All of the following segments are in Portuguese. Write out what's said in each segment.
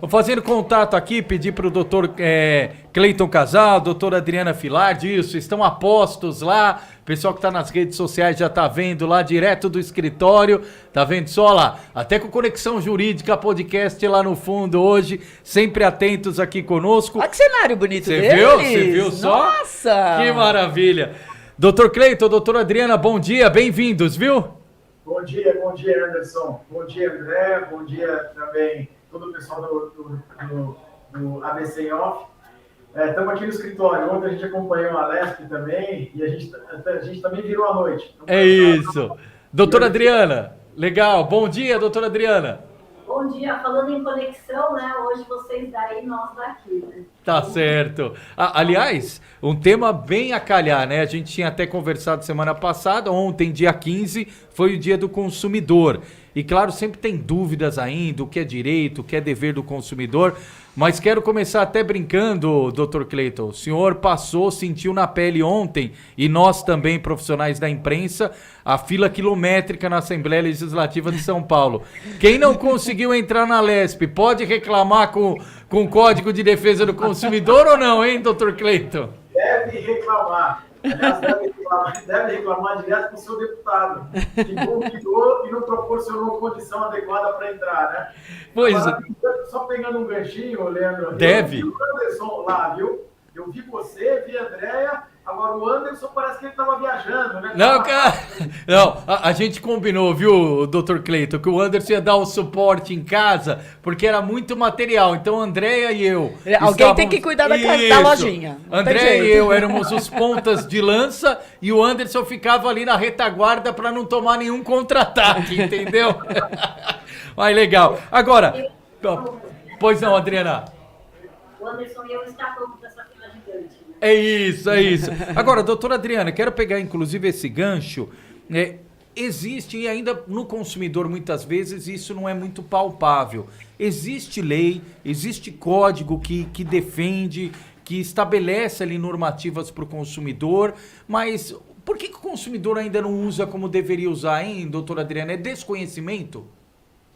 Fazendo contato aqui, pedir para o doutor Cleiton Casal, doutora Adriana Filardi, isso, estão a postos lá, o pessoal que está nas redes sociais já está vendo lá, direto do escritório, tá vendo só lá, até com Conexão Jurídica, podcast lá no fundo hoje, sempre atentos aqui conosco. Olha que cenário bonito deles. Você viu só? Nossa! Que maravilha. Doutor Cleiton, doutora Adriana, bom dia, bem-vindos, viu? Bom dia, Anderson. Bom dia, André. Bom dia também todo o pessoal do ABC em Off. Estamos aqui no escritório. Ontem a gente acompanhou a Lesp também e a gente também virou à noite. Então, é isso. Doutora Adriana, legal. Bom dia, doutora Adriana. Bom dia. Falando em conexão, né? Hoje vocês daí, nós daqui, né? Tá certo. Aliás, um tema bem a calhar, né? A gente tinha até conversado semana passada, ontem, dia 15, foi o dia do consumidor. E claro, sempre tem dúvidas ainda, o que é direito, o que é dever do consumidor. Mas quero começar até brincando, doutor Cleiton. O senhor sentiu na pele ontem, e nós também, profissionais da imprensa, a fila quilométrica na Assembleia Legislativa de São Paulo. Quem não conseguiu entrar na Lesp, pode reclamar com o Código de Defesa do Consumidor ou não, hein, doutor Cleiton? Deve reclamar. Aliás, deve reclamar direto com o seu deputado, que convidou e não proporcionou condição adequada para entrar, né? Pois Agora, só pegando um ganchinho, Leandro. Deve. Eu vi o Anderson lá, viu? Eu vi você, vi a Andréia. Agora o Anderson parece que ele estava viajando, né? Não, cara. Não, a gente combinou, viu, doutor Cleiton, que o Anderson ia dar o suporte em casa, porque era muito material. Então, Andréia e eu. Alguém tem que cuidar da lojinha. Andréia e eu éramos os pontas de lança e o Anderson ficava ali na retaguarda para não tomar nenhum contra-ataque, entendeu? Mas legal. Agora. Pois não, Adriana. O Anderson e eu escapamos dessa fila gigante. É isso. Agora, doutora Adriana, quero pegar inclusive esse gancho. Existe, e ainda no consumidor muitas vezes isso não é muito palpável. Existe lei, existe código que defende, que estabelece ali normativas para o consumidor, mas por que o consumidor ainda não usa como deveria usar, hein, doutora Adriana? É desconhecimento?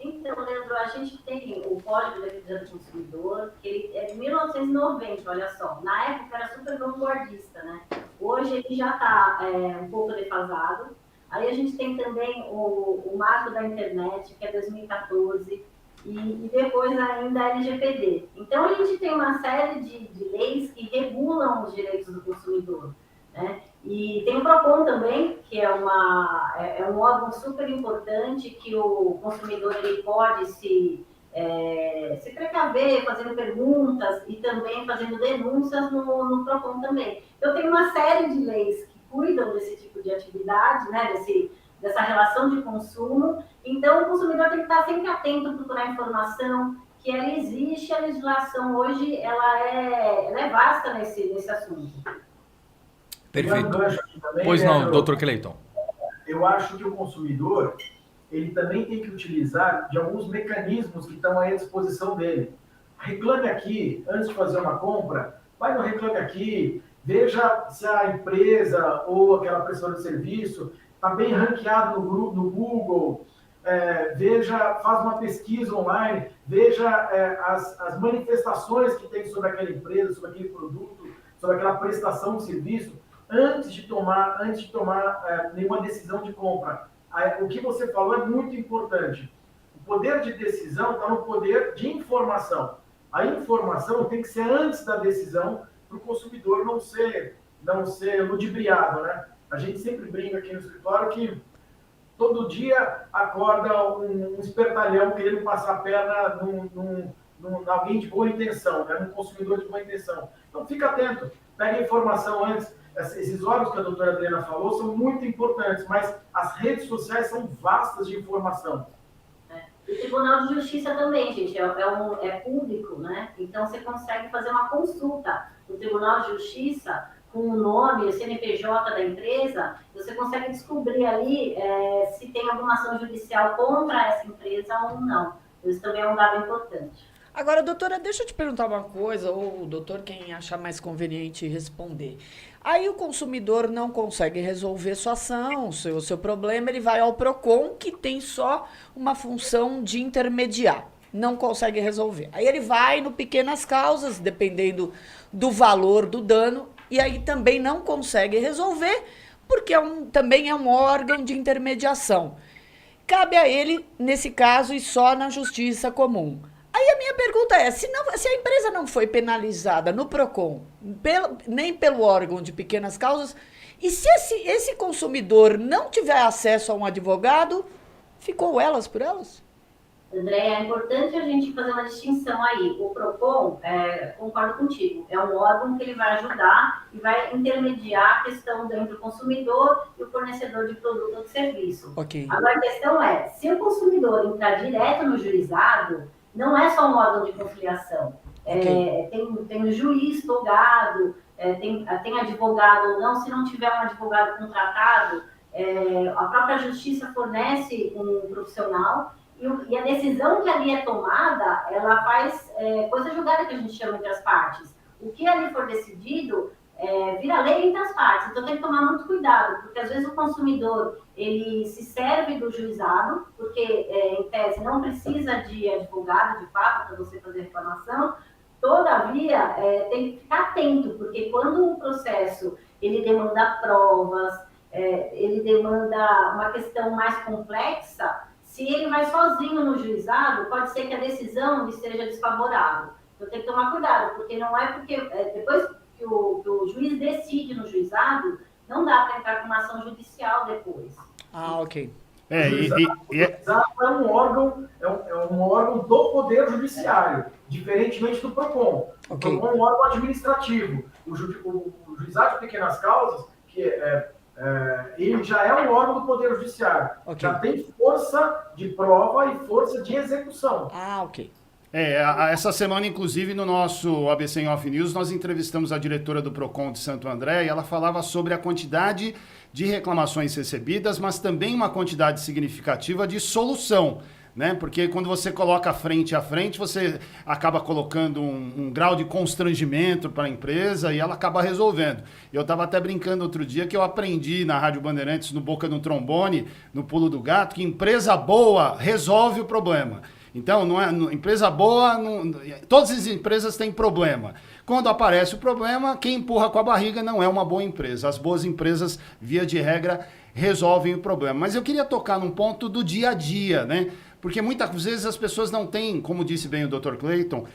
Então, Leandro, a gente tem o Código de Defesa do Consumidor, que ele é de 1990, olha só. Na época era super vanguardista, né? Hoje ele já está um pouco defasado. Aí a gente tem também o Marco da Internet, que é 2014, e depois ainda a LGPD. Então a gente tem uma série de leis que regulam os direitos do consumidor, né? E tem o PROCON também, que é um órgão super importante que o consumidor ele pode se precaver, fazendo perguntas e também fazendo denúncias no PROCON também. Então tem uma série de leis que cuidam desse tipo de atividade, né, dessa relação de consumo. Então o consumidor tem que estar sempre atento, procurar informação, que ela existe, a legislação hoje ela é vasta nesse assunto. Perfeito. Também, pois não, né, doutor Cleiton. Eu acho que o consumidor ele também tem que utilizar de alguns mecanismos que estão aí à disposição dele. Reclame aqui, antes de fazer uma compra, vai no Reclame Aqui, veja se a empresa ou aquela prestadora de serviço está bem ranqueado no Google, faz uma pesquisa online, veja as manifestações que tem sobre aquela empresa, sobre aquele produto, sobre aquela prestação de serviço, antes de tomar nenhuma decisão de compra. O que você falou é muito importante. O poder de decisão está no poder de informação. A informação tem que ser antes da decisão para o consumidor não ser ludibriado, né? A gente sempre brinca aqui no escritório que todo dia acorda um espertalhão querendo passar a perna num alguém de boa intenção, né? Num consumidor de boa intenção. Então fica atento, pega a informação antes. Esses órgãos que a doutora Adriana falou são muito importantes, mas as redes sociais são vastas de informação. O Tribunal de Justiça também, gente, é público, né? Então você consegue fazer uma consulta no Tribunal de Justiça com o nome, o CNPJ da empresa, você consegue descobrir ali se tem alguma ação judicial contra essa empresa ou não. Isso também é um dado importante. Agora, doutora, deixa eu te perguntar uma coisa, ou o doutor, quem achar mais conveniente responder. Aí o consumidor não consegue resolver sua ação, o seu problema, ele vai ao PROCON, que tem só uma função de intermediar. não consegue resolver. Aí ele vai no pequenas causas, dependendo do valor do dano, e aí também não consegue resolver, porque também é um órgão de intermediação. Cabe a ele, nesse caso, e só na justiça comum. Aí a minha pergunta é, se a empresa não foi penalizada no PROCON, nem pelo órgão de pequenas causas, e se esse consumidor não tiver acesso a um advogado, ficou elas por elas? André, é importante a gente fazer uma distinção aí. O PROCON, concordo contigo, é um órgão que ele vai ajudar e vai intermediar a questão entre o consumidor e o fornecedor de produto ou de serviço. Ok. Agora, a questão é, se o consumidor entrar direto no juizado, não é só um órgão de conciliação. Okay. Tem o juiz togado, tem advogado ou não. Se não tiver um advogado contratado, a própria justiça fornece um profissional e a decisão que ali é tomada, ela faz coisa julgada, que a gente chama entre as partes. O que ali for decidido vira lei entre as partes. Então tem que tomar muito cuidado, porque às vezes o consumidor ele se serve do juizado, porque em tese não precisa de advogado de fato para você fazer reclamação. Todavia, tem que ficar atento, porque quando o processo ele demanda provas, ele demanda uma questão mais complexa, se ele vai sozinho no juizado, pode ser que a decisão esteja desfavorável. Então tem que tomar cuidado, porque não é porque depois que o juiz decide no juizado, não dá para entrar com uma ação judicial depois. Ah, ok. O juizado é um órgão do Poder Judiciário, diferentemente do PROCON. Okay. O PROCON é um órgão administrativo. O juizado de pequenas causas, ele já é um órgão do Poder Judiciário. Okay. Já tem força de prova e força de execução. Ah, ok. Essa semana, inclusive, no nosso ABC em Off News, nós entrevistamos a diretora do PROCON de Santo André e ela falava sobre a quantidade de reclamações recebidas, mas também uma quantidade significativa de solução, né? Porque quando você coloca frente a frente, você acaba colocando um grau de constrangimento para a empresa e ela acaba resolvendo. Eu estava até brincando outro dia que eu aprendi na Rádio Bandeirantes, no Boca do Trombone, no Pulo do Gato, que empresa boa resolve o problema. Então, empresa boa, todas as empresas têm problema. Quando aparece o problema, quem empurra com a barriga não é uma boa empresa. As boas empresas, via de regra, resolvem o problema. Mas eu queria tocar num ponto do dia a dia, né? Porque muitas vezes as pessoas não têm, como disse bem o Dr. Clayton,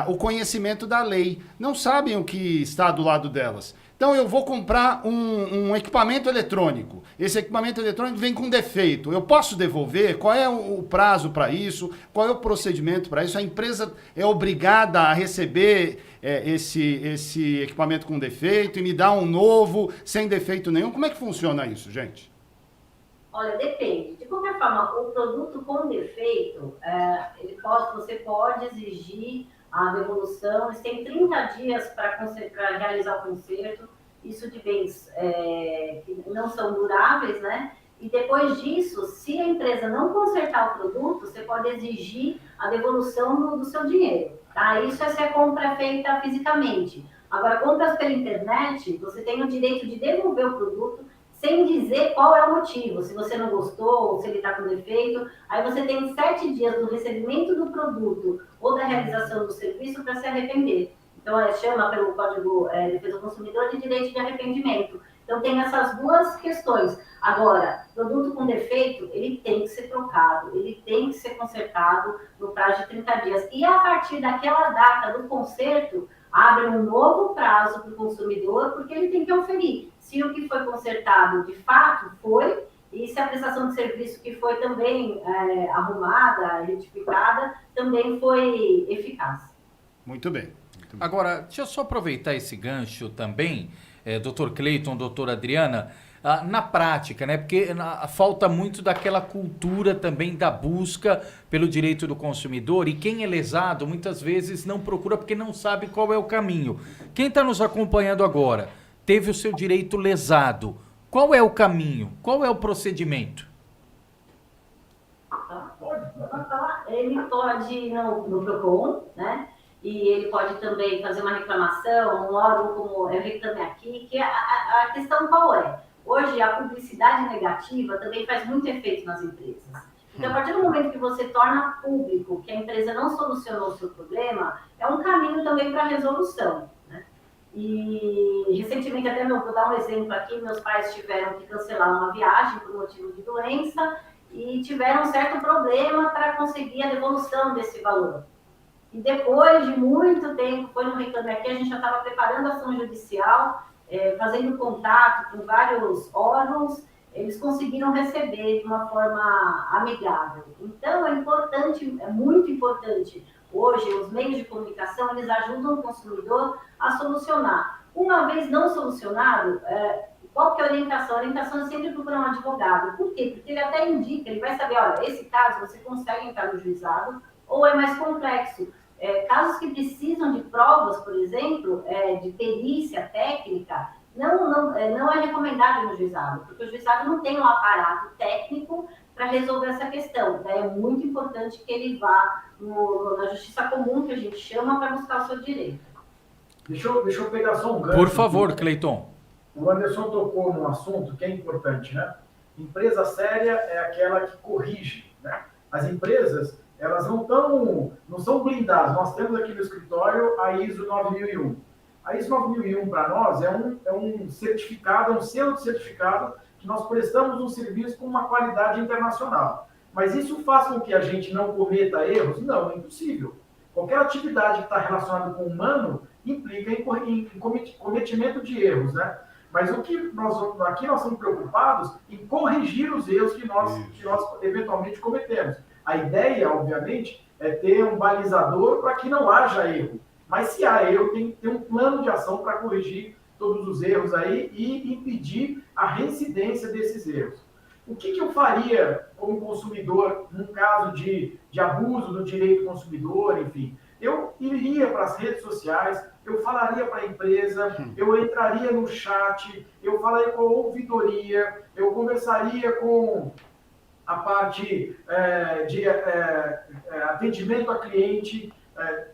o conhecimento da lei. Não sabem o que está do lado delas. Então eu vou comprar um equipamento eletrônico. Esse equipamento eletrônico vem com defeito. Eu posso devolver? Qual é o prazo para isso? Qual é o procedimento para isso? A empresa é obrigada a receber esse equipamento com defeito e me dar um novo sem defeito nenhum? Como é que funciona isso, gente? Olha, depende. De qualquer forma, o produto com defeito, você pode exigir a devolução. Eles têm 30 dias para realizar o conserto, isso de bens que não são duráveis, né? E depois disso, se a empresa não consertar o produto, você pode exigir a devolução do seu dinheiro, tá? Isso se a compra é feita fisicamente. Agora, compras pela internet, você tem o direito de devolver o produto sem dizer qual é o motivo, se você não gostou, ou se ele está com defeito. Aí você tem 7 dias do recebimento do produto ou da realização do serviço para se arrepender. Então, chama pelo Código de Defesa do Consumidor de direito de arrependimento. Então, tem essas duas questões. Agora, produto com defeito, ele tem que ser trocado, ele tem que ser consertado no prazo de 30 dias. E a partir daquela data do conserto, abre um novo prazo para o consumidor, porque ele tem que oferir se o que foi consertado de fato foi, e se a prestação de serviço que foi também arrumada, retificada, também foi eficaz. Muito bem. Agora, deixa eu só aproveitar esse gancho também, Dr. Clayton, doutora Adriana, na prática, né? Porque falta muito daquela cultura também da busca pelo direito do consumidor, e quem é lesado muitas vezes não procura porque não sabe qual é o caminho. Quem está nos acompanhando agora teve o seu direito lesado. Qual é o caminho? Qual é o procedimento? Ele pode ir no PROCON, né? E ele pode também fazer uma reclamação, um órgão como eu reclamei aqui, que a questão qual é? Hoje, a publicidade negativa também faz muito efeito nas empresas. Então, a partir do momento que você torna público que a empresa não solucionou o seu problema, é um caminho também para a resolução, né? E recentemente, até vou dar um exemplo aqui, meus pais tiveram que cancelar uma viagem por motivo de doença e tiveram um certo problema para conseguir a devolução desse valor. E depois de muito tempo, foi no Reclame Aqui, a gente já estava preparando a ação judicial, fazendo contato com vários órgãos, eles conseguiram receber de uma forma amigável. Então, é importante, é muito importante, hoje, os meios de comunicação, eles ajudam o consumidor a solucionar. Uma vez não solucionado, qual que é a orientação? A orientação é sempre procurar um advogado. Por quê? Porque ele até indica, ele vai saber, olha, esse caso você consegue entrar no juizado, ou é mais complexo. Casos que precisam de provas, por exemplo, de perícia técnica, não é recomendado no juizado, porque o juizado não tem um aparato técnico para resolver essa questão. É muito importante que ele vá na justiça comum, que a gente chama, para buscar o seu direito. Deixa eu pegar só um gancho. Por favor, Cleiton. O Anderson tocou num assunto que é importante, né? Empresa séria é aquela que corrige, né? As empresas, elas não são blindadas. Nós temos aqui no escritório a ISO 9001. A ISO 9001 para nós é um certificado, é um selo de certificado que nós prestamos um serviço com uma qualidade internacional. Mas isso faz com que a gente não cometa erros? Não, é impossível. Qualquer atividade que está relacionada com o humano implica em cometimento de erros, né? Mas aqui nós estamos preocupados em corrigir os erros que nós eventualmente cometemos. A ideia, obviamente, é ter um balizador para que não haja erro. Mas se há erro, tem que ter um plano de ação para corrigir todos os erros aí e impedir a reincidência desses erros. O que eu faria como consumidor num caso de abuso do direito do consumidor, enfim? Eu iria para as redes sociais, eu falaria para a empresa, eu entraria no chat, eu falaria com a ouvidoria, eu conversaria com a parte de atendimento a cliente.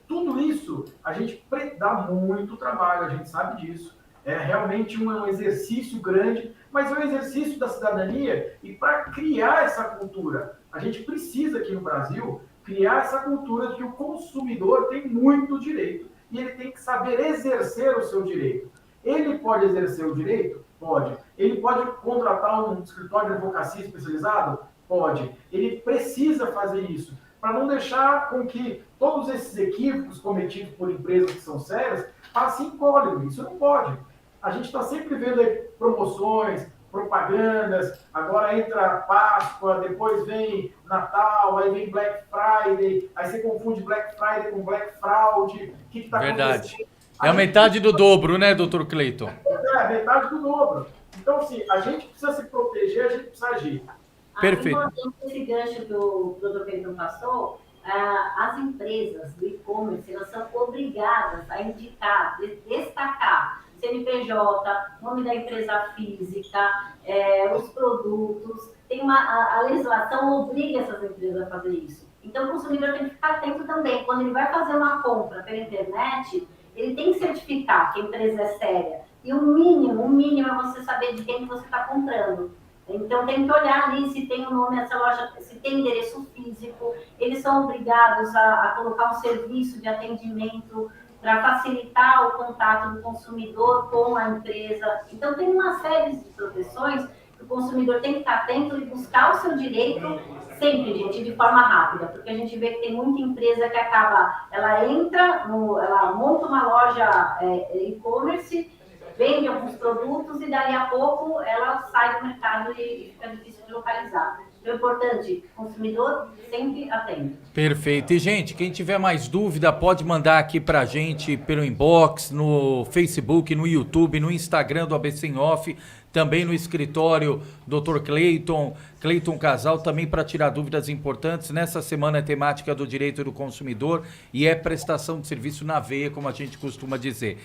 Tudo isso a gente dá muito trabalho, a gente sabe disso. É realmente um exercício grande, mas é um exercício da cidadania. E para criar essa cultura, a gente precisa aqui no Brasil criar essa cultura de que o consumidor tem muito direito e ele tem que saber exercer o seu direito. Ele pode exercer o direito? Pode. Ele pode contratar um escritório de advocacia especializado? Pode. Ele precisa fazer isso para não deixar com que todos esses equívocos cometidos por empresas que são sérias passem incólume. Isso não pode. A gente está sempre vendo aí promoções, propagandas, agora entra Páscoa, depois vem Natal, aí vem Black Friday, aí você confunde Black Friday com Black Fraud. O que está acontecendo? É a metade do dobro, né, doutor Cleiton? É, metade do dobro. Então, assim, a gente precisa se proteger, a gente precisa agir. Perfeito. Esse gancho que o doutor Pedro passou, as empresas do e-commerce, elas são obrigadas a indicar, destacar CNPJ, nome da empresa física, os produtos. A legislação obriga essas empresas a fazer isso. Então, o consumidor tem que ficar atento também. Quando ele vai fazer uma compra pela internet, ele tem que certificar que a empresa é séria. E o mínimo é você saber de quem você está comprando. Então, tem que olhar ali se tem o nome dessa loja, se tem endereço físico. Eles são obrigados a colocar um serviço de atendimento para facilitar o contato do consumidor com a empresa. Então, tem uma série de proteções que o consumidor tem que estar atento e buscar o seu direito sempre, gente, de forma rápida, porque a gente vê que tem muita empresa que ela monta uma loja e-commerce, vende alguns produtos e dali a pouco ela sai do mercado e fica difícil de localizar. Então é importante, consumidor sempre atento. Perfeito. E, gente, quem tiver mais dúvida pode mandar aqui pra gente pelo inbox, no Facebook, no YouTube, no Instagram do ABC em Off, também no escritório Dr. Cleiton Casal, também para tirar dúvidas importantes. Nessa semana é temática do direito do consumidor e é prestação de serviço na veia, como a gente costuma dizer.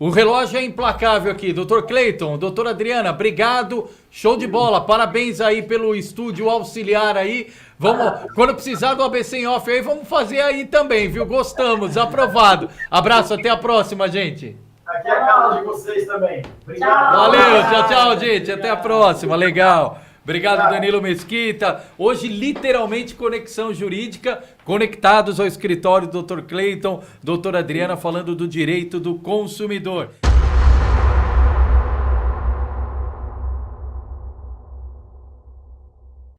O relógio é implacável aqui. Doutor Cleiton, doutora Adriana, obrigado. Show de bola. Parabéns aí pelo estúdio auxiliar aí. Vamos, quando precisar do ABC em Off aí, vamos fazer aí também, viu? Gostamos, aprovado. Abraço, até a próxima, gente. Aqui é a casa de vocês também. Obrigado. Valeu, tchau, gente. Até a próxima. Legal. Obrigado, Danilo Mesquita. Hoje, literalmente, conexão jurídica, conectados ao escritório do Dr. Cleiton, doutora Adriana, falando do direito do consumidor.